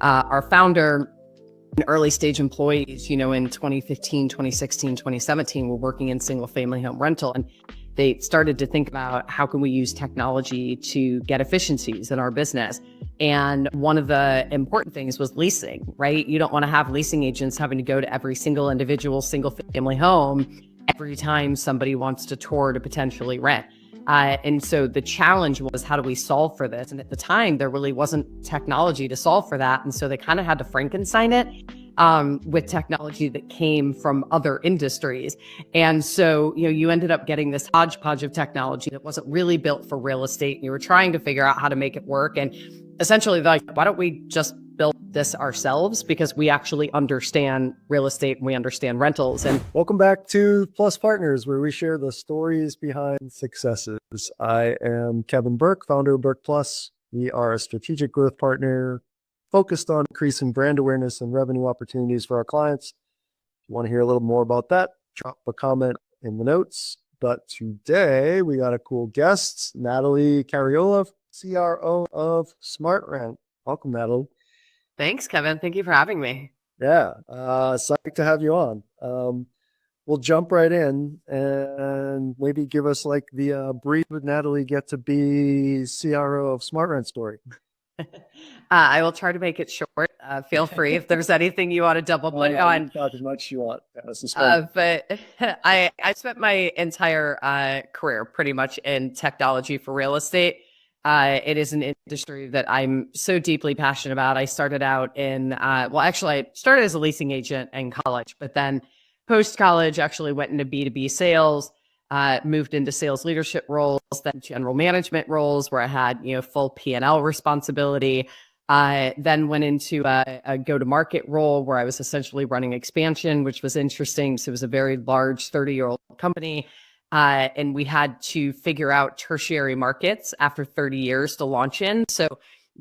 Our founder and early stage employees, in 2015, 2016, 2017, were working in single family home rental. And they started to think about how can we use technology to get efficiencies in our business. And one of the important things was leasing, right? You don't want to have leasing agents having to go to every single individual single family home every time somebody wants to tour to potentially rent. And so the challenge was, how do we solve for this? And at the time, there really wasn't technology to solve for that. And so they kind of had to Frankenstein it with technology that came from other industries. And so, you ended up getting this hodgepodge of technology that wasn't really built for real estate. And you were trying to figure out how to make it work. And essentially, like, why don't we just build this ourselves, because we actually understand real estate and we understand rentals. And welcome back to Plus Partners, where we share the stories behind successes. I am Kevin Burke, founder of Burke Plus. We are a strategic growth partner focused on increasing brand awareness and revenue opportunities for our clients. If you want to hear a little more about that, drop a comment in the notes. But today we got a cool guest, Natalie Cariola, CRO of SmartRent. Welcome, Natalie. Thanks, Kevin. Thank you for having me. Yeah, psyched to have you on. We'll jump right in and maybe give us like the brief with Natalie get to be CRO of SmartRent story. I will try to make it short. Feel free if there's anything you want to double click on. Talk as much as you want. But I spent my entire career pretty much in technology for real estate. It is an industry that I'm so deeply passionate about. I started out I started as a leasing agent in college, but then post-college actually went into B2B sales, moved into sales leadership roles, then general management roles where I had, full P&L responsibility. Then went into a go-to-market role where I was essentially running expansion, which was interesting. So it was a very large 30-year-old company. And we had to figure out tertiary markets after 30 years to launch in. So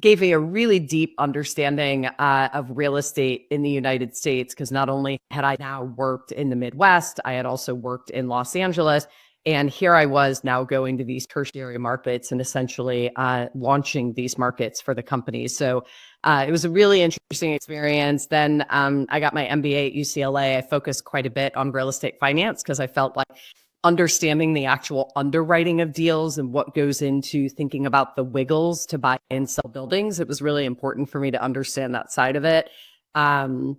gave me a really deep understanding of real estate in the United States, because not only had I now worked in the Midwest, I had also worked in Los Angeles. And here I was now going to these tertiary markets and essentially launching these markets for the company. So it was a really interesting experience. Then I got my MBA at UCLA. I focused quite a bit on real estate finance because I felt like understanding the actual underwriting of deals and what goes into thinking about the wiggles to buy and sell buildings. It was really important for me to understand that side of it. And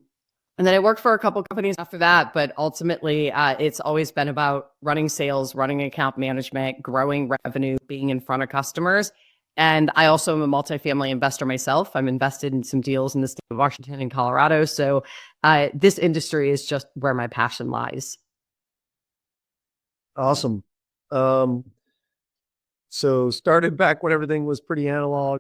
then I worked for a couple of companies after that, but ultimately it's always been about running sales, running account management, growing revenue, being in front of customers. And I also am a multifamily investor myself. I'm invested in some deals in the state of Washington and Colorado. So this industry is just where my passion lies. Awesome. So started back when everything was pretty analog,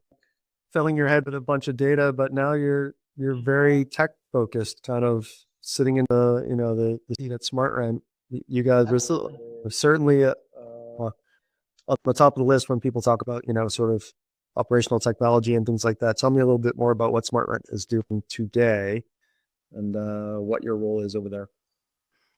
filling your head with a bunch of data, but now you're very tech focused, kind of sitting in the seat at SmartRent. You guys are certainly on the top of the list when people talk about, sort of operational technology and things like that. Tell me a little bit more about what SmartRent is doing today and what your role is over there.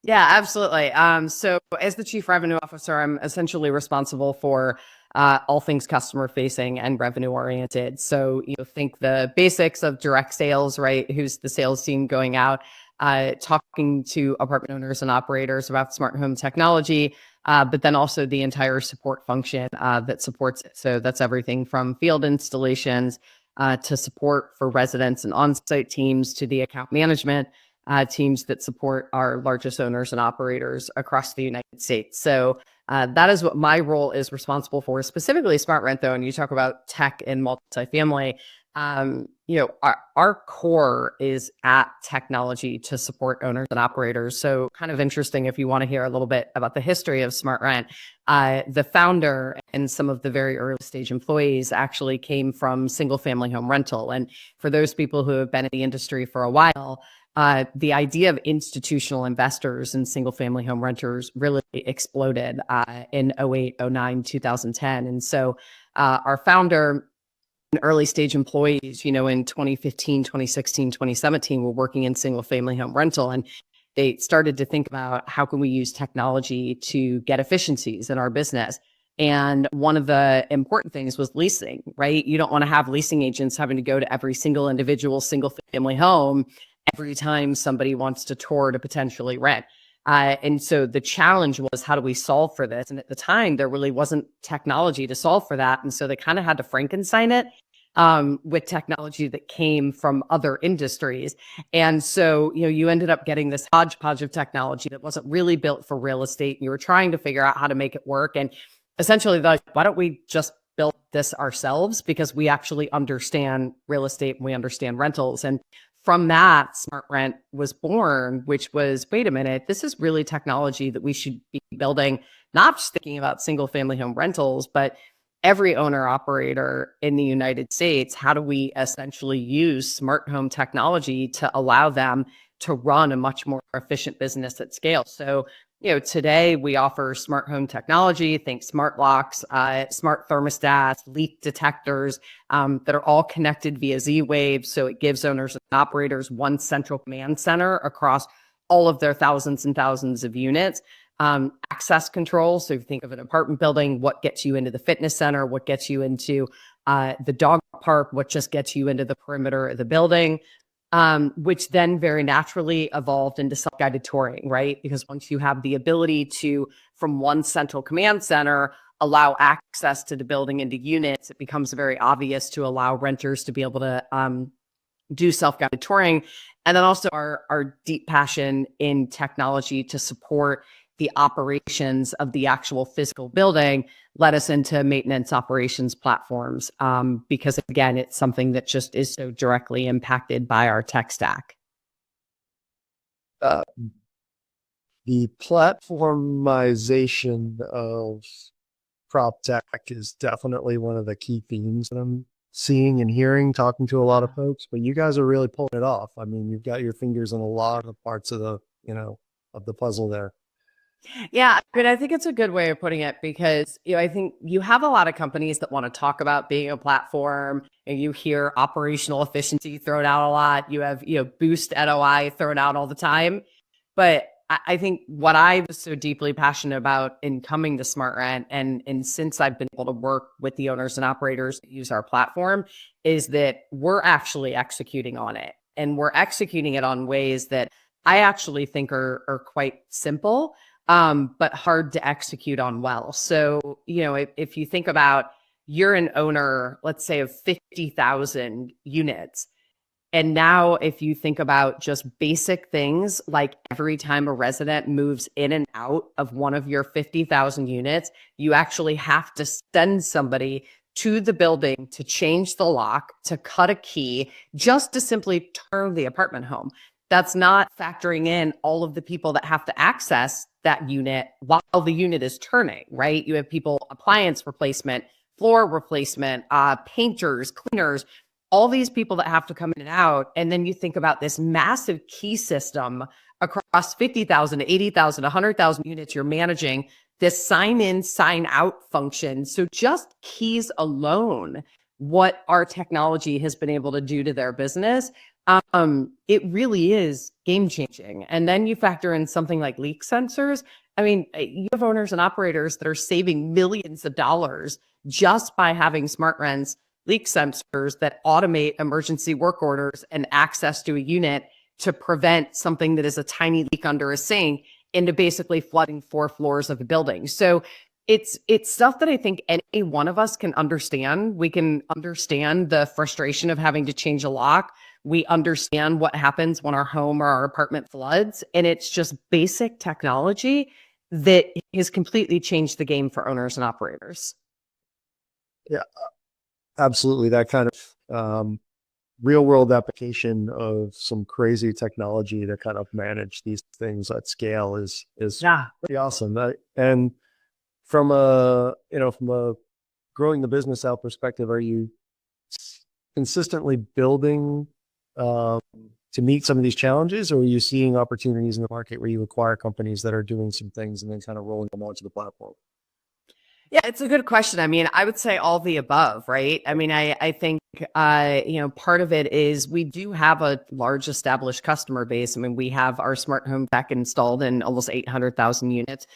Yeah, absolutely. So as the Chief Revenue Officer, I'm essentially responsible for all things customer facing and revenue oriented. So, think the basics of direct sales, right? Who's the sales team going out, talking to apartment owners and operators about smart home technology, but then also the entire support function that supports it. So that's everything from field installations to support for residents and on-site teams to the account management teams that support our largest owners and operators across the United States. So that is what my role is responsible for, specifically SmartRent, though. And you talk about tech and multifamily. Our core is at technology to support owners and operators. So kind of interesting if you want to hear a little bit about the history of SmartRent. The founder and some of the very early stage employees actually came from single family home rental. And for those people who have been in the industry for a while, the idea of institutional investors and single family home renters really exploded in 08, 09, 2010. And so our founder and early stage employees, in 2015, 2016, 2017, were working in single family home rental. And they started to think about how can we use technology to get efficiencies in our business. And one of the important things was leasing, right? You don't want to have leasing agents having to go to every single individual single family home every time somebody wants to tour to potentially rent. And so the challenge was, how do we solve for this? And at the time, there really wasn't technology to solve for that. And so they kind of had to Frankenstein it with technology that came from other industries. And so, you ended up getting this hodgepodge of technology that wasn't really built for real estate. And you were trying to figure out how to make it work. And essentially, they're like, why don't we just build this ourselves? Because we actually understand real estate and we understand rentals. And from that, SmartRent was born, which was, wait a minute, this is really technology that we should be building, not just thinking about single family home rentals, but every owner operator in the United States. How do we essentially use smart home technology to allow them to run a much more efficient business at scale? So, today we offer smart home technology, think smart locks, smart thermostats, leak detectors that are all connected via Z-Wave. So it gives owners and operators one central command center across all of their thousands and thousands of units. Access control. So if you think of an apartment building, what gets you into the fitness center, what gets you into the dog park, what just gets you into the perimeter of the building. Which then very naturally evolved into self-guided touring, right? Because once you have the ability to, from one central command center, allow access to the building into units, it becomes very obvious to allow renters to be able to do self-guided touring. And then also our deep passion in technology to support the operations of the actual physical building led us into maintenance operations platforms, because again, it's something that just is so directly impacted by our tech stack. The platformization of prop tech is definitely one of the key themes that I'm seeing and hearing, talking to a lot of folks, but you guys are really pulling it off. I mean, you've got your fingers in a lot of parts of the, of the puzzle there. Yeah, but I think it's a good way of putting it, because I think you have a lot of companies that want to talk about being a platform, and you hear operational efficiency thrown out a lot. You have boost NOI thrown out all the time. But I think what I was so deeply passionate about in coming to SmartRent, and since I've been able to work with the owners and operators that use our platform, is that we're actually executing on it, and we're executing it on ways that I actually think are quite simple, but hard to execute on well. So, if you think about, you're an owner, let's say, of 50,000 units. And now if you think about just basic things, like every time a resident moves in and out of one of your 50,000 units, you actually have to send somebody to the building to change the lock, to cut a key, just to simply turn the apartment home. That's not factoring in all of the people that have to access that unit while the unit is turning, right? You have people, appliance replacement, floor replacement, painters, cleaners, all these people that have to come in and out. And then you think about this massive key system across 50,000 to 80,000, 100,000 units you're managing, this sign in, sign out function. So just keys alone, what our technology has been able to do to their business, it really is game changing. And then you factor in something like leak sensors. I mean, you have owners and operators that are saving millions of dollars just by having SmartRent's leak sensors that automate emergency work orders and access to a unit to prevent something that is a tiny leak under a sink into basically flooding 4 floors of a building. So it's stuff that I think any one of us can understand. We can understand the frustration of having to change a lock. We understand what happens when our home or our apartment floods. And it's just basic technology that has completely changed the game for owners and operators. Yeah, absolutely. That kind of real world application of some crazy technology to kind of manage these things at scale is pretty awesome. And from a growing the business out perspective, are you consistently building to meet some of these challenges, or are you seeing opportunities in the market where you acquire companies that are doing some things and then kind of rolling them onto the platform? Yeah, it's a good question. I mean, I would say all the above, right? I mean, I think, part of it is we do have a large established customer base. I mean, we have our smart home tech installed in almost 800,000 units.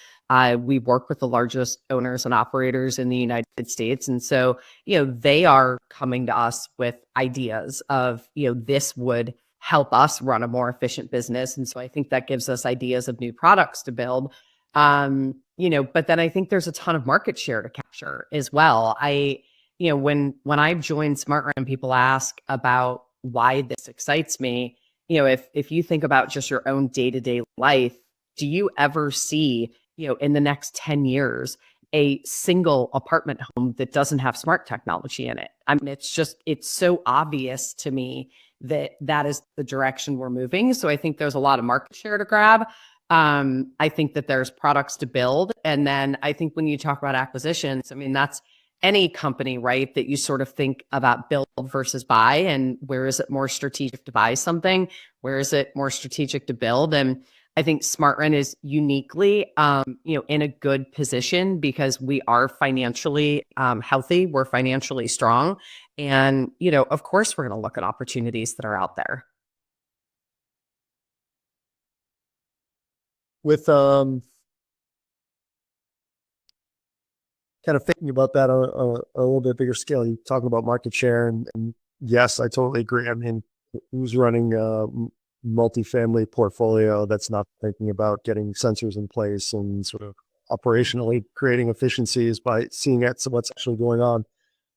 We work with the largest owners and operators in the United States. And so, they are coming to us with ideas of, this would help us run a more efficient business. And so I think that gives us ideas of new products to build. But then I think there's a ton of market share to capture as well. When I joined SmartRent, people ask about why this excites me. If you think about just your own day-to-day life, do you ever see, in the next 10 years, a single apartment home that doesn't have smart technology in it? I mean, it's so obvious to me that that is the direction we're moving. So I think there's a lot of market share to grab. I think that there's products to build. And then I think when you talk about acquisitions, I mean, that's any company, right? That you sort of think about build versus buy, and where is it more strategic to buy something? Where is it more strategic to build? And I think SmartRent is uniquely, in a good position because we are financially healthy. We're financially strong. And, of course, we're going to look at opportunities that are out there. With kind of thinking about that on a little bit bigger scale, you talking about market share, and yes, I totally agree. I mean, who's running a multifamily portfolio that's not thinking about getting sensors in place and sort of operationally creating efficiencies by seeing what's actually going on?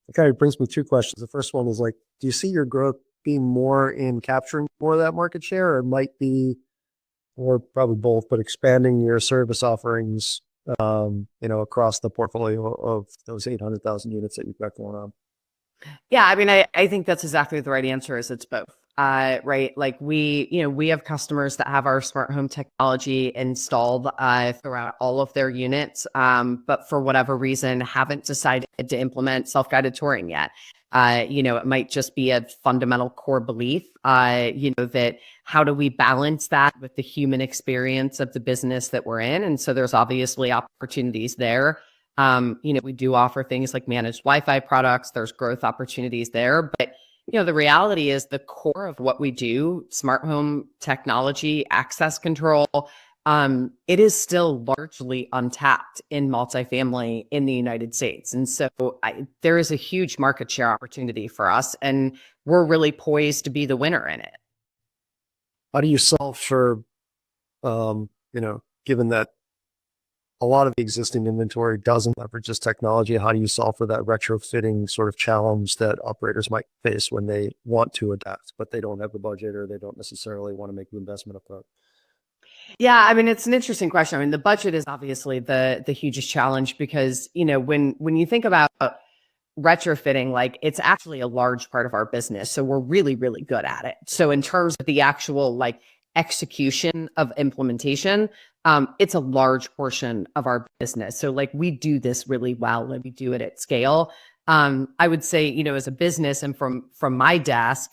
It kind of brings me two questions. The first one is like, do you see your growth being more in capturing more of that market share, or it might be, or probably both, but expanding your service offerings, across the portfolio of those 800,000 units that you've got going on? Yeah, I mean, I think that's exactly the right answer is it's both. Right. Like we have customers that have our smart home technology installed throughout all of their units, but for whatever reason haven't decided to implement self-guided touring yet. It might just be a fundamental core belief, that how do we balance that with the human experience of the business that we're in? And so there's obviously opportunities there. We do offer things like managed Wi-Fi products. There's growth opportunities there. But, the reality is the core of what we do, smart home technology, access control, it is still largely untapped in multifamily in the United States. And so there is a huge market share opportunity for us, and we're really poised to be the winner in it. How do you solve for, given that a lot of the existing inventory doesn't leverage this technology, how do you solve for that retrofitting sort of challenge that operators might face when they want to adapt, but they don't have the budget or they don't necessarily want to make the investment upfront? Yeah, I mean, it's an interesting question. I mean, the budget is obviously the hugest challenge because, when you think about retrofitting, like it's actually a large part of our business. So we're really, really good at it. So in terms of the actual like execution of implementation, it's a large portion of our business. So like we do this really well and we do it at scale. I would say, as a business and from my desk,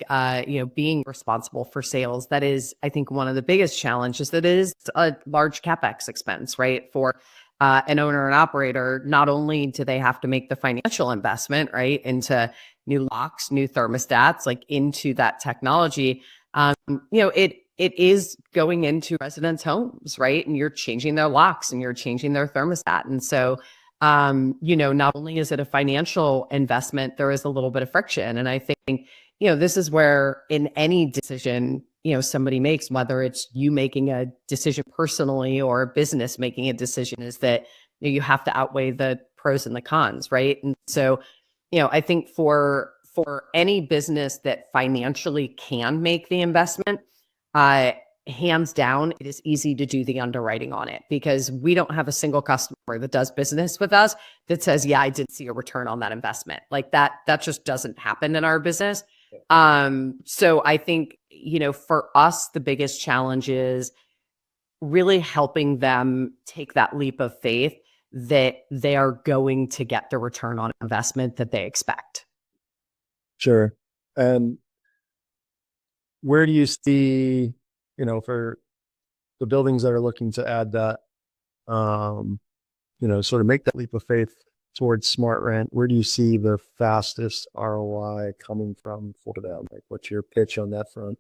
being responsible for sales, that is, I think, one of the biggest challenges. That is a large CapEx expense, right? For an owner and operator, not only do they have to make the financial investment, right, into new locks, new thermostats, like into that technology, it is going into residents' homes, right? And you're changing their locks and you're changing their thermostat. And so, not only is it a financial investment, there is a little bit of friction. And I think, this is where in any decision, somebody makes, whether it's you making a decision personally or a business making a decision, is that you have to outweigh the pros and the cons, right? And so, I think for any business that financially can make the investment, uh, hands down, it is easy to do the underwriting on it because we don't have a single customer that does business with us that says, yeah, I did see a return on that investment. Like that just doesn't happen in our business. So I think, for us, the biggest challenge is really helping them take that leap of faith that they are going to get the return on investment that they expect. Sure. And where do you see, for the buildings that are looking to add that, sort of make that leap of faith, towards SmartRent, where do you see the fastest ROI coming from for them? Like, what's your pitch on that front?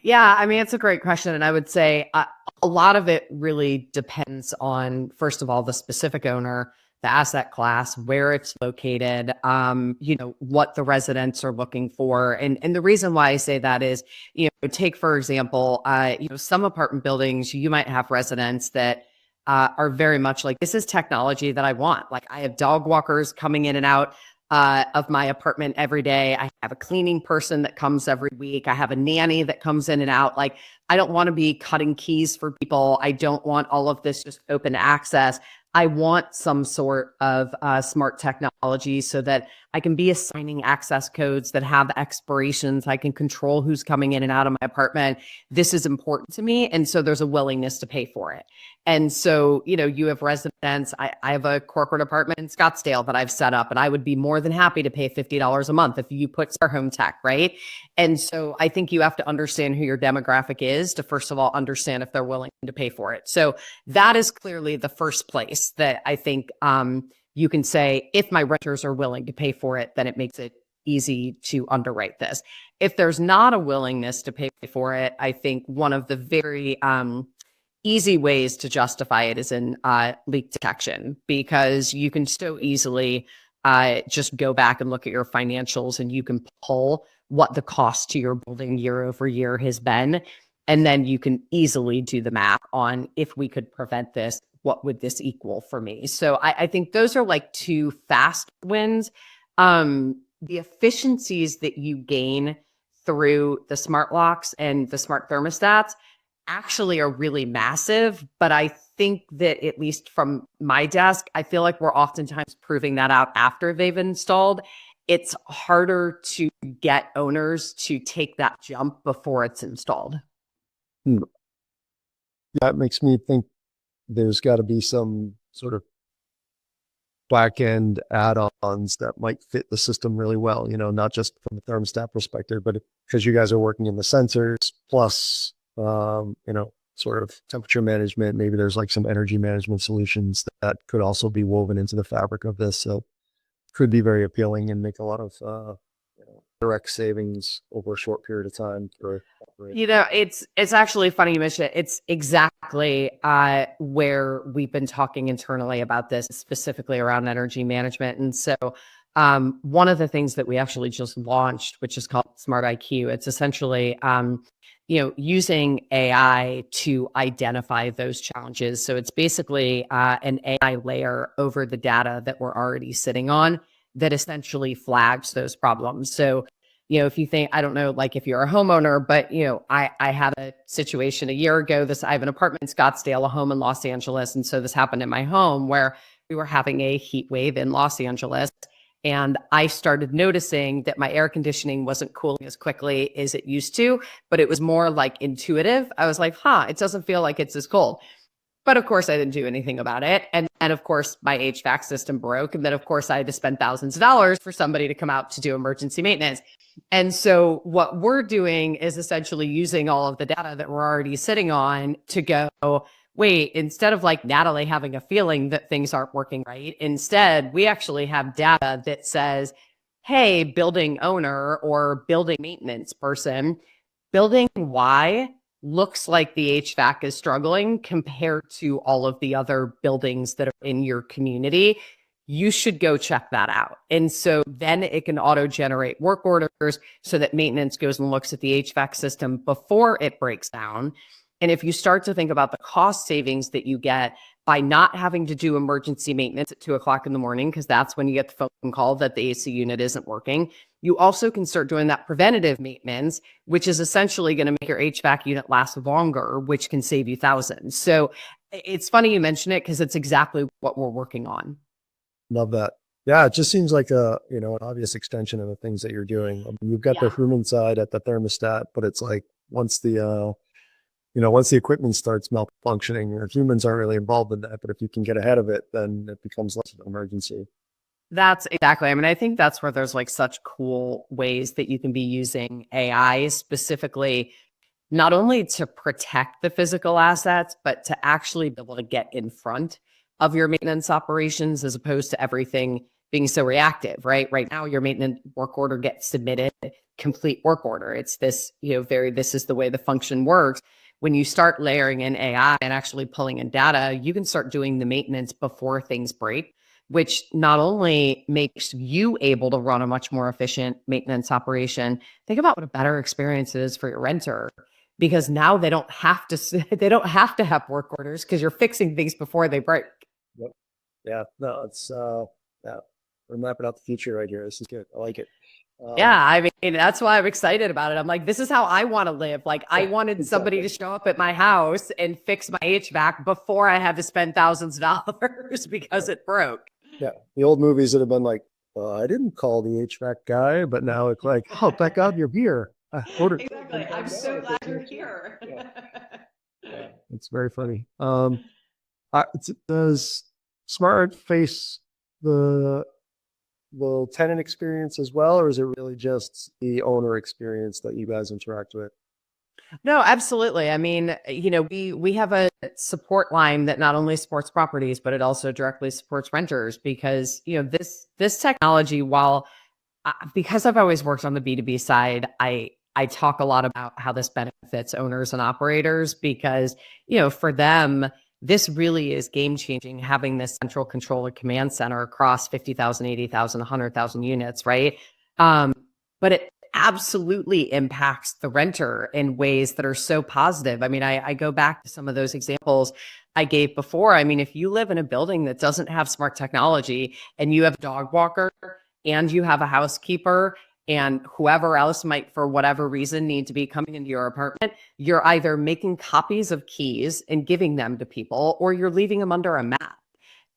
Yeah, I mean, it's a great question. And I would say a lot of it really depends on, first of all, the specific owner, the asset class, where it's located, what the residents are looking for. And the reason why I say that is, take, for example, some apartment buildings, you might have residents that are very much like, this is technology that I want. Like, I have dog walkers coming in and out of my apartment every day. I have a cleaning person that comes every week. I have a nanny that comes in and out. Like, I don't want to be cutting keys for people. I don't want all of this just open access. I want some sort of smart technology so that I can be assigning access codes that have expirations. I can control who's coming in and out of my apartment. This is important to me. And so there's a willingness to pay for it. And so, you have residents. I have a corporate apartment in Scottsdale that I've set up, and I would be more than happy to pay $50 a month if you put our home tech, right? And so I think you have to understand who your demographic is to, first of all, understand if they're willing to pay for it. So that is clearly the first place that I think you can say, if my renters are willing to pay for it, then it makes it easy to underwrite this. If there's not a willingness to pay for it, I think one of the very easy ways to justify it is in leak detection, because you can so easily just go back and look at your financials, and you can pull what the cost to your building year over year has been. And then you can easily do the math on, if we could prevent this, what would this equal for me? So I think those are like two fast wins. The efficiencies that you gain through the smart locks and the smart thermostats actually are really massive. But I think that, at least from my desk, I feel like we're oftentimes proving that out after they've installed. It's harder to get owners to take that jump before it's installed. Hmm. That makes me think there's got to be some sort of back end add-ons that might fit the system really well, not just from the thermostat perspective, but because you guys are working in the sensors plus, sort of temperature management. Maybe there's like some energy management solutions that could also be woven into the fabric of this. So could be very appealing and make a lot of direct savings over a short period of time for It's actually funny you mentioned it. It's exactly where we've been talking internally about this, specifically around energy management. And so one of the things that we actually just launched, which is called Smart IQ, it's essentially using AI to identify those challenges. So it's basically an AI layer over the data that we're already sitting on that essentially flags those problems. So, if you think, I don't know, like if you're a homeowner, but, I had a situation a year ago, I have an apartment in Scottsdale, a home in Los Angeles. And so this happened in my home where we were having a heat wave in Los Angeles. And I started noticing that my air conditioning wasn't cooling as quickly as it used to, but it was more like intuitive. I was like, it doesn't feel like it's as cold. But of course, I didn't do anything about it. And of course, my HVAC system broke. And then, of course, I had to spend thousands of dollars for somebody to come out to do emergency maintenance. And so what we're doing is essentially using all of the data that we're already sitting on to go, wait, instead of like Natalie having a feeling that things aren't working right, instead, we actually have data that says, hey, building owner or building maintenance person, building Y looks like the HVAC is struggling compared to all of the other buildings that are in your community. You should go check that out. And so then it can auto generate work orders so that maintenance goes and looks at the HVAC system before it breaks down. And if you start to think about the cost savings that you get by not having to do emergency maintenance at 2:00 in the morning, because that's when you get the phone call that the AC unit isn't working, you also can start doing that preventative maintenance, which is essentially going to make your HVAC unit last longer, which can save you thousands. So it's funny you mention it, because it's exactly what we're working on. Love that. Yeah, it just seems like an obvious extension of the things that you're doing. I mean, you've got the human side at the thermostat, but it's like once the equipment starts malfunctioning, humans aren't really involved in that. But if you can get ahead of it, then it becomes less of an emergency. That's exactly. I mean, I think that's where there's like such cool ways that you can be using AI specifically, not only to protect the physical assets, but to actually be able to get in front of your maintenance operations as opposed to everything being so reactive, right? Right now, your maintenance work order gets submitted, complete work order. It's this, this is the way the function works. When you start layering in AI and actually pulling in data, you can start doing the maintenance before things break, which not only makes you able to run a much more efficient maintenance operation. Think about what a better experience it is for your renter, because now they don't have to have work orders because you're fixing things before they break. Yep. Yeah. No, it's yeah. We're mapping out the future right here. This is good. I like it. Yeah, I mean, that's why I'm excited about it. I'm like, this is how I want to live. Like, I wanted somebody exactly. to show up at my house and fix my HVAC before I had to spend thousands of dollars because it broke. Yeah. The old movies that have been like, I didn't call the HVAC guy, but now it's like, oh, thank God you're here. I ordered. Exactly. I'm so glad you're here. Yeah. Yeah. It's very funny. Does SmartRent face the tenant experience as well, or is it really just the owner experience that you guys interact with? No, absolutely. I mean, we have a support line that not only supports properties, but it also directly supports renters because, this technology, while because I've always worked on the B2B side, I talk a lot about how this benefits owners and operators because, for them, this really is game changing having this central control and command center across 50,000, 80,000, 100,000 units, right? But it absolutely impacts the renter in ways that are so positive. I mean, I go back to some of those examples I gave before. I mean, if you live in a building that doesn't have smart technology and you have a dog walker and you have a housekeeper and whoever else might, for whatever reason, need to be coming into your apartment, you're either making copies of keys and giving them to people, or you're leaving them under a mat.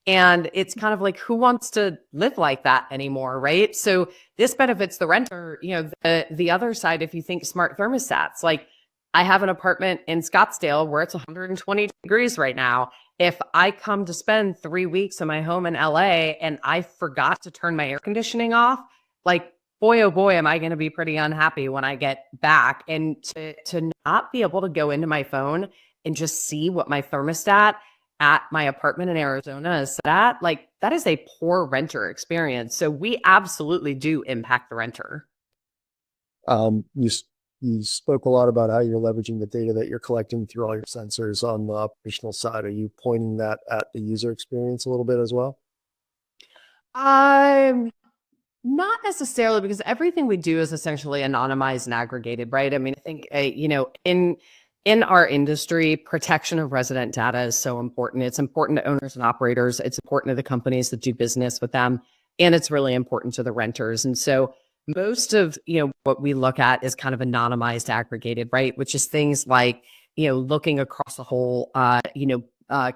And it's kind of like, who wants to live like that anymore, right? So this benefits the renter. The other side, if you think smart thermostats, like I have an apartment in Scottsdale where it's 120 degrees right now. If I come to spend 3 weeks in my home in LA and I forgot to turn my air conditioning off, like, boy, oh boy, am I going to be pretty unhappy when I get back. And to not be able to go into my phone and just see what my thermostat at my apartment in Arizona is set at, like, that is a poor renter experience. So we absolutely do impact the renter. You you spoke a lot about how you're leveraging the data that you're collecting through all your sensors on the operational side. Are you pointing that at the user experience a little bit as well? Um, Not necessarily, because everything we do is essentially anonymized and aggregated, right? I mean, I think in our industry, protection of resident data is so important. It's important to owners and operators. It's important to the companies that do business with them, and it's really important to the renters. And so most of what we look at is kind of anonymized, aggregated, right? Which is things like looking across the whole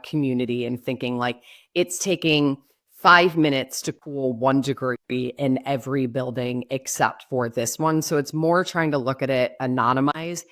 community and thinking like it's taking 5 minutes to cool 1 degree in every building except for this one. So it's more trying to look at it anonymized,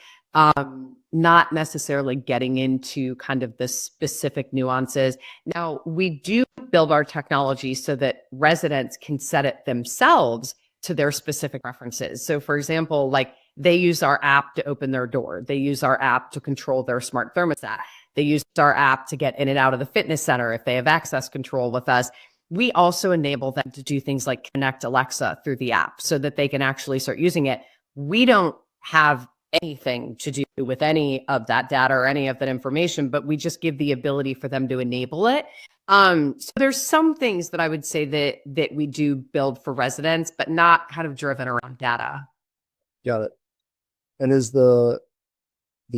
not necessarily getting into kind of the specific nuances. Now, we do build our technology so that residents can set it themselves to their specific preferences. So, for example, like they use our app to open their door, they use our app to control their smart thermostat, they use our app to get in and out of the fitness center if they have access control with us. We also enable them to do things like connect Alexa through the app so that they can actually start using it. We don't have anything to do with any of that data or any of that information, but we just give the ability for them to enable it. So there's some things that I would say that we do build for residents, but not kind of driven around data. Got it. And is the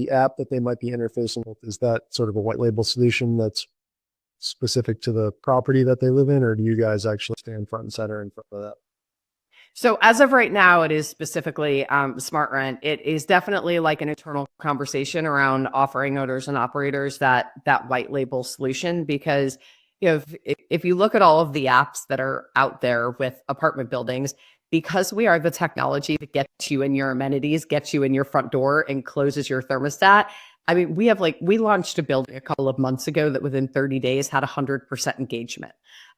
app that they might be interfacing with, is that sort of a white label solution that's specific to the property that they live in, or do you guys actually stand front and center in front of that? So as of right now, it is specifically SmartRent. It is definitely like an internal conversation around offering owners and operators that white label solution, because if you look at all of the apps that are out there with apartment buildings, because we are the technology that gets you in your amenities, gets you in your front door, and closes your thermostat. I mean, we launched a building a couple of months ago that within 30 days had 100% engagement.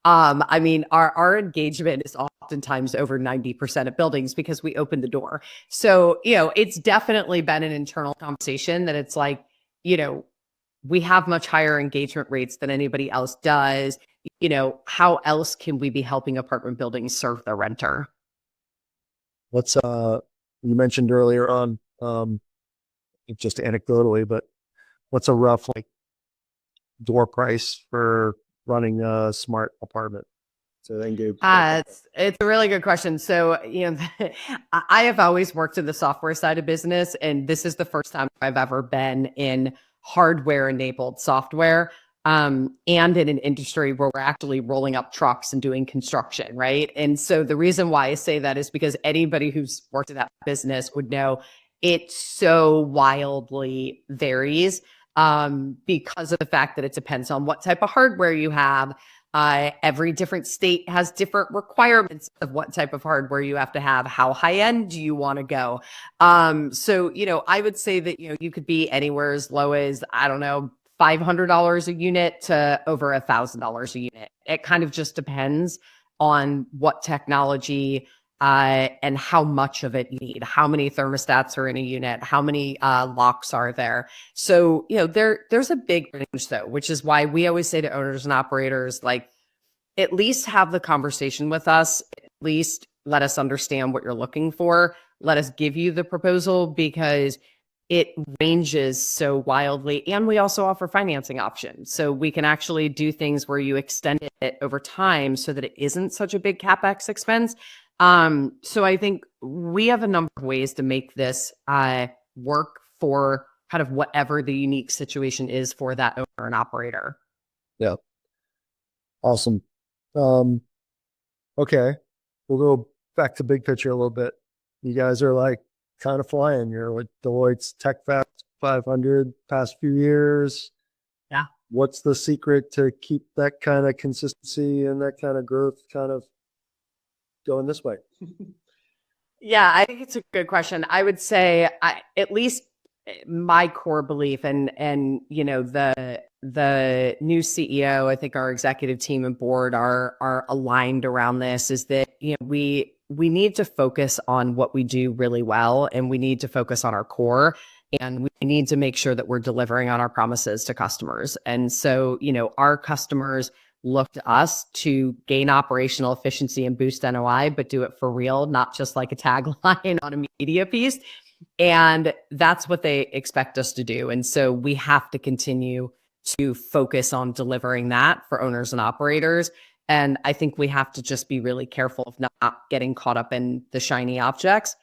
I mean, our engagement is oftentimes over 90% of buildings because we opened the door. So, it's definitely been an internal conversation that it's like, we have much higher engagement rates than anybody else does. How else can we be helping apartment buildings serve the renter? What's you mentioned earlier on, just anecdotally, but what's a rough like door price for running a smart apartment? So then go. It's a really good question. So, I have always worked in the software side of business, and this is the first time I've ever been in hardware enabled software, and in an industry where we're actually rolling up trucks and doing construction, right? And so the reason why I say that is because anybody who's worked in that business would know it so wildly varies, because of the fact that it depends on what type of hardware you have. Every different state has different requirements of what type of hardware you have to have. How high end do you want to go? So, I would say that, you could be anywhere as low as, I don't know, $500 a unit to over $1,000 a unit. It kind of just depends on what technology and how much of it you need, how many thermostats are in a unit, how many locks are there. So, there's a big range though, which is why we always say to owners and operators, like, at least have the conversation with us, at least let us understand what you're looking for. Let us give you the proposal because it ranges so wildly. And we also offer financing options. So we can actually do things where you extend it over time so that it isn't such a big CapEx expense. So I think we have a number of ways to make this work for kind of whatever the unique situation is for that owner and operator. Yeah. Awesome. Okay. We'll go back to big picture a little bit. You guys are like kind of flying. You're with Deloitte's Tech Fast 500 past few years. Yeah. What's the secret to keep that kind of consistency and that kind of growth kind of going this way? Yeah, I think it's a good question. I would say at least my core belief and the new CEO, I think our executive team and board are aligned around this, is that we need to focus on what we do really well, and we need to focus on our core, and we need to make sure that we're delivering on our promises to customers. And so, our customers look to us to gain operational efficiency and boost NOI, but do it for real, not just like a tagline on a media piece. And that's what they expect us to do. And so we have to continue to focus on delivering that for owners and operators. And I think we have to just be really careful of not getting caught up in the shiny objects.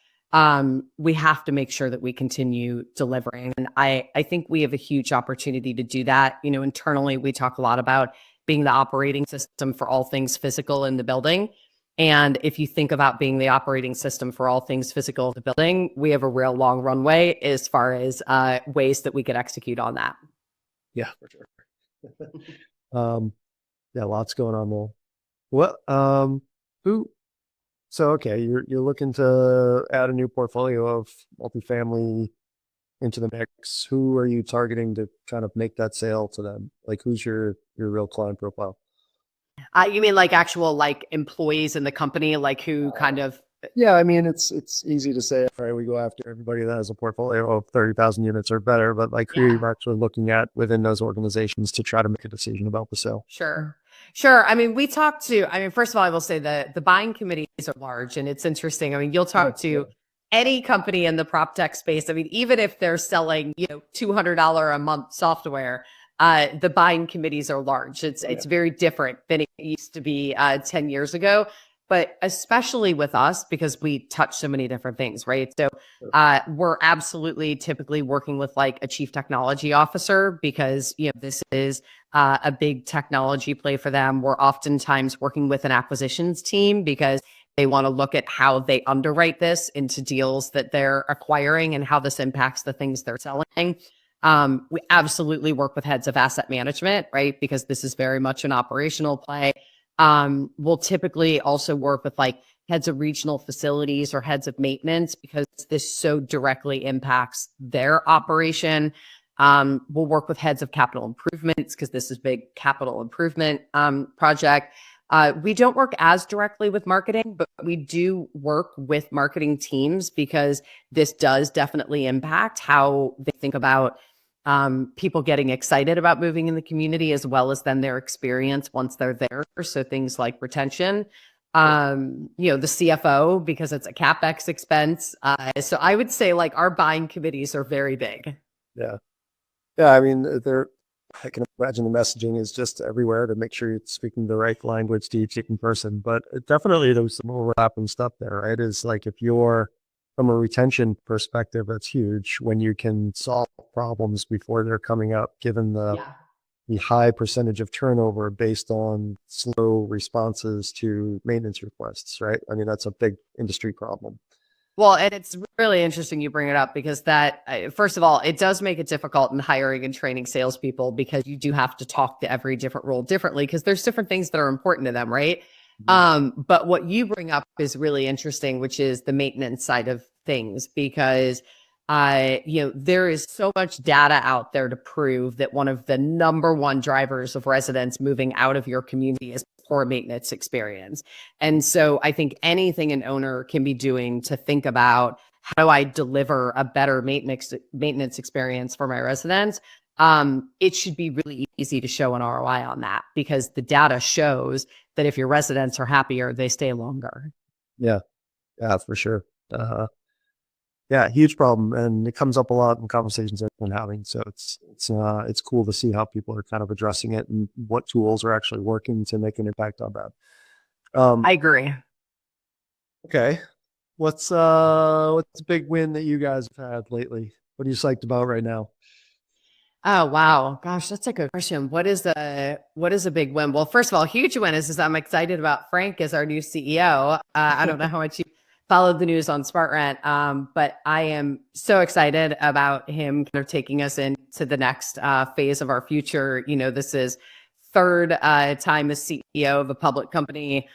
We have to make sure that we continue delivering. And I think we have a huge opportunity to do that. Internally, we talk a lot about being the operating system for all things physical in the building. And if you think about being the operating system for all things physical in the building, we have a real long runway as far as ways that we could execute on that. Yeah, for sure. Yeah, lots going on there. What okay, you're looking to add a new portfolio of multifamily into the mix. Who are you targeting to kind of make that sale to them? Like, who's your real client profile? You mean like actual like employees in the company, like who kind of? Yeah, I mean it's easy to say, all right, we go after everybody that has a portfolio of 30,000 units or better, but like who are you actually looking at within those organizations to try to make a decision about the sale? Sure. I mean, first of all, I will say that the buying committees are large, and it's interesting. I mean, you'll talk to any company in the prop tech space. I mean, even if they're selling, $200 a month software, the buying committees are large. It's very different than it used to be 10 years ago. But especially with us, because we touch so many different things, right? So we're absolutely typically working with like a chief technology officer because this is a big technology play for them. We're oftentimes working with an acquisitions team because they want to look at how they underwrite this into deals that they're acquiring and how this impacts the things they're selling. We absolutely work with heads of asset management, right? Because this is very much an operational play. We'll typically also work with like heads of regional facilities or heads of maintenance because this so directly impacts their operation. We'll work with heads of capital improvements because this is big capital improvement project. We don't work as directly with marketing, but we do work with marketing teams because this does definitely impact how they think about people getting excited about moving in the community, as well as then their experience once they're there. So things like retention, the CFO, because it's a CapEx expense. So I would say like our buying committees are very big. Yeah. Yeah. I mean, I can imagine the messaging is just everywhere to make sure you're speaking the right language to each person, but definitely there's some overlapping stuff there, right? Is like if you're from a retention perspective, that's huge when you can solve problems before they're coming up, given Yeah. the high percentage of turnover based on slow responses to maintenance requests, right? I mean, that's a big industry problem. Well, and it's really interesting you bring it up because first of all, it does make it difficult in hiring and training salespeople because you do have to talk to every different role differently because there's different things that are important to them, right? But what you bring up is really interesting, which is the maintenance side of things, because there is so much data out there to prove that one of the number one drivers of residents moving out of your community is poor maintenance experience. And so I think anything an owner can be doing to think about how do I deliver a better maintenance experience for my residents, it should be really easy to show an ROI on that because the data shows that if your residents are happier, they stay longer. Yeah, yeah, for sure. Yeah, huge problem, and it comes up a lot in conversations I've been having. So it's cool to see how people are kind of addressing it and what tools are actually working to make an impact on that. I agree. Okay, what's a big win that you guys have had lately? What are you psyched about right now? Oh wow, gosh, that's a good question. What is a big win? Well, first of all, huge win is I'm excited about Frank as our new CEO. I don't know how much you followed the news on SmartRent, but I am so excited about him kind of taking us into the next phase of our future. This is third time as CEO of a public company.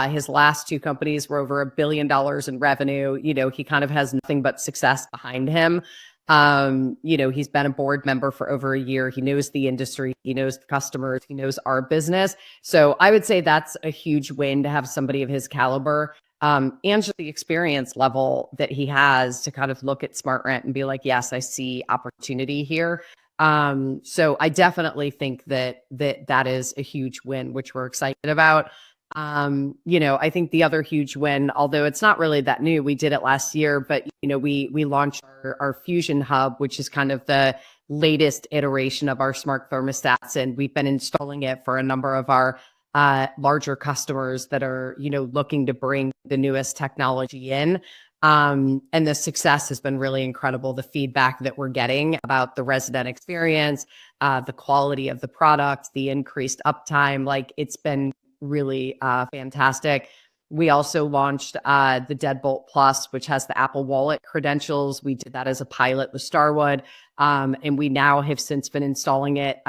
His last two companies were over $1 billion in revenue. He kind of has nothing but success behind him. He's been a board member for over a year. He knows the industry, he knows the customers, he knows our business. So I would say that's a huge win to have somebody of his caliber, and just the experience level that he has to kind of look at SmartRent and be like, yes, I see opportunity here. So I definitely think that is a huge win, which we're excited about. I think the other huge win, although it's not really that new, we did it last year, but we launched our Fusion Hub, which is kind of the latest iteration of our smart thermostats, and we've been installing it for a number of our larger customers that are looking to bring the newest technology in. And the success has been really incredible. The feedback that we're getting about the resident experience, the quality of the product, the increased uptime, like it's been really fantastic. We also launched the Deadbolt Plus, which has the Apple Wallet credentials. We did that as a pilot with Starwood. And we now have since been installing it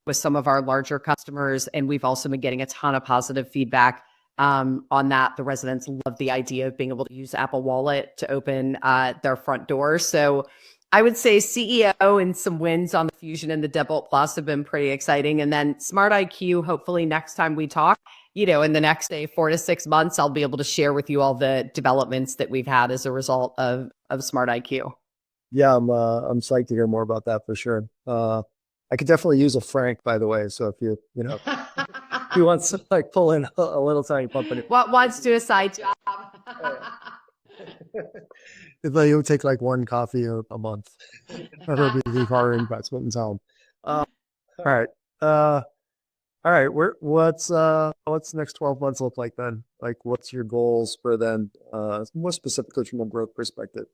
with some of our larger customers. And we've also been getting a ton of positive feedback on that. The residents love the idea of being able to use Apple Wallet to open their front doors. So I would say CEO and some wins on the Fusion and the Deadbolt Plus have been pretty exciting. And then Smart IQ, hopefully next time we talk, in the next 4 to 6 months, I'll be able to share with you all the developments that we've had as a result of Smart IQ. Yeah, I'm psyched to hear more about that for sure. I could definitely use a Frank, by the way. So if if he wants to like pull in a little tiny company, What wants to do a side job? if he would take like one coffee a month, or be our investment in town. All right. All right. What's the next 12 months look like then? Like, what's your goals for then? More specifically from a growth perspective.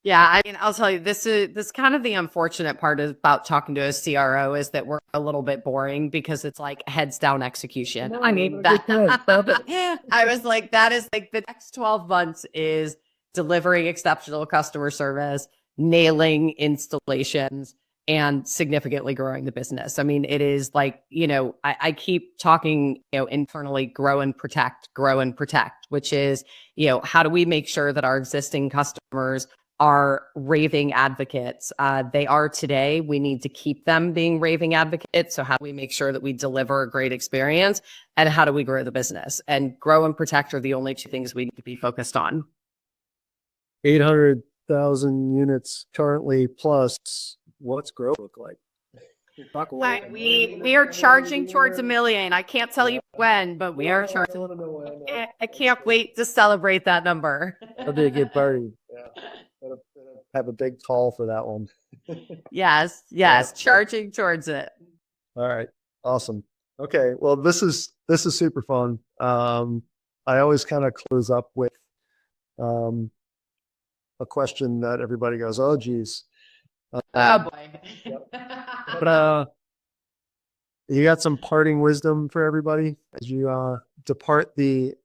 Yeah, I mean, I'll tell you, this kind of the unfortunate part about talking to a CRO is that we're a little bit boring because it's like heads down execution. I mean, that I was like, that is like the next 12 months is delivering exceptional customer service, nailing installations, and significantly growing the business. I mean, it is like, I keep talking, internally, grow and protect, which is, how do we make sure that our existing customers are raving advocates? They are today. We need to keep them being raving advocates. So how do we make sure that we deliver a great experience? And how do we grow the business? And grow and protect are the only two things we need to be focused on. 800,000 units currently plus what's growth look like? Talk a little Like, bit. we are charging towards $1 million. I can't tell you when, but we are I charging. want to know when. I can't wait to celebrate that number. That'll be a good party. Yeah. Gotta have a big call for that one. Yes, Yeah. charging towards it. All right. Awesome. Okay. Well, this is super fun. I always kind of close up with um a question that everybody goes, "Oh, geez." Oh boy. But you got some parting wisdom for everybody as you depart the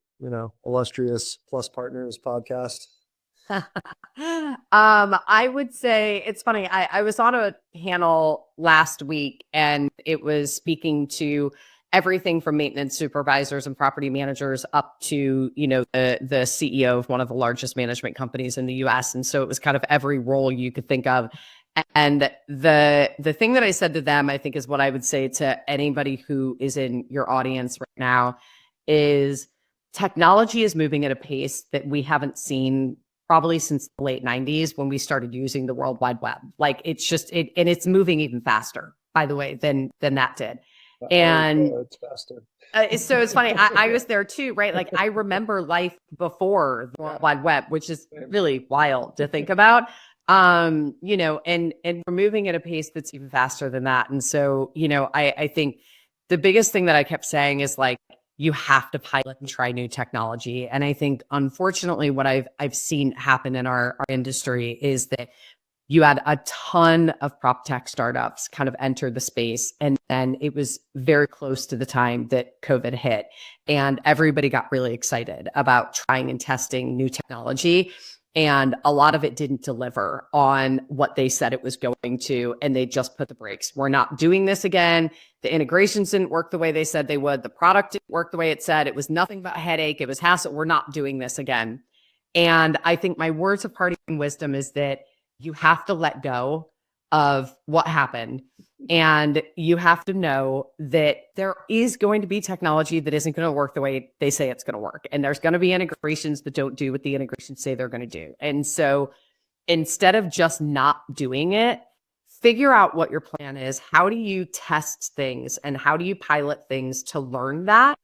illustrious Plus Partners podcast. I would say it's funny. I was on a panel last week and it was speaking to everything from maintenance supervisors and property managers up to, the CEO of one of the largest management companies in the US. And so it was kind of every role you could think of. And the thing that I said to them, I think is what I would say to anybody who is in your audience right now is technology is moving at a pace that we haven't seen probably since the late 90s when we started using the World Wide Web. Like it's just and it's moving even faster, by the way, than that did. And it's faster. So it's funny. I was there too, right? Like I remember life before the World Wide Web, which is really wild to think about. And we're moving at a pace that's even faster than that. And so, I think the biggest thing that I kept saying is like, you have to pilot and try new technology. And I think, unfortunately, what I've seen happen in our industry is that you had a ton of prop tech startups kind of enter the space. And then it was very close to the time that COVID hit. And everybody got really excited about trying and testing new technology. And a lot of it didn't deliver on what they said it was going to. And they just put the brakes. We're not doing this again. The integrations didn't work the way they said they would. The product didn't work the way it said. It was nothing but a headache. It was hassle. We're not doing this again. And I think my words of parting wisdom is that you have to let go of what happened. And you have to know that there is going to be technology that isn't going to work the way they say it's going to work. And there's going to be integrations that don't do what the integrations say they're going to do. And so instead of just not doing it, figure out what your plan is. How do you test things and how do you pilot things to learn that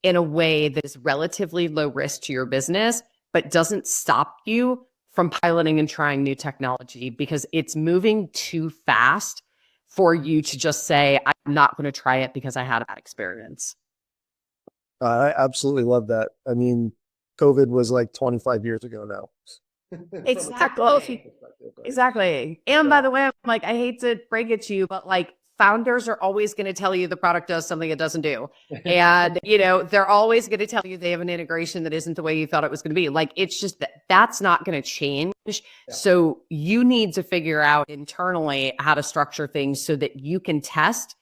in a way that is relatively low risk to your business, but doesn't stop you from piloting and trying new technology because it's moving too fast for you to just say, I'm not going to try it because I had a bad experience. I absolutely love that. I mean, COVID was like 25 years ago now. Exactly. Exactly. And by the way, I'm like, I hate to break it to you, but like founders are always going to tell you the product does something it doesn't do. And, they're always going to tell you they have an integration that isn't the way you thought it was going to be. Like, it's just that's not going to change. Yeah. So you need to figure out internally how to structure things so that you can test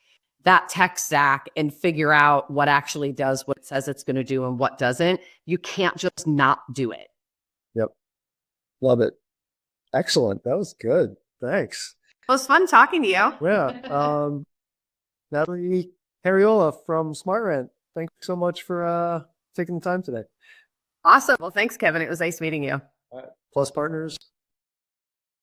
that tech stack and figure out what actually does what it says it's going to do and what doesn't. You can't just not do it. Yep. Love it. Excellent. That was good. Thanks. It was fun talking to you. Yeah. Natalie Cariola from SmartRent. Thanks so much for taking the time today. Awesome. Well, thanks, Kevin. It was nice meeting you. Plus Partners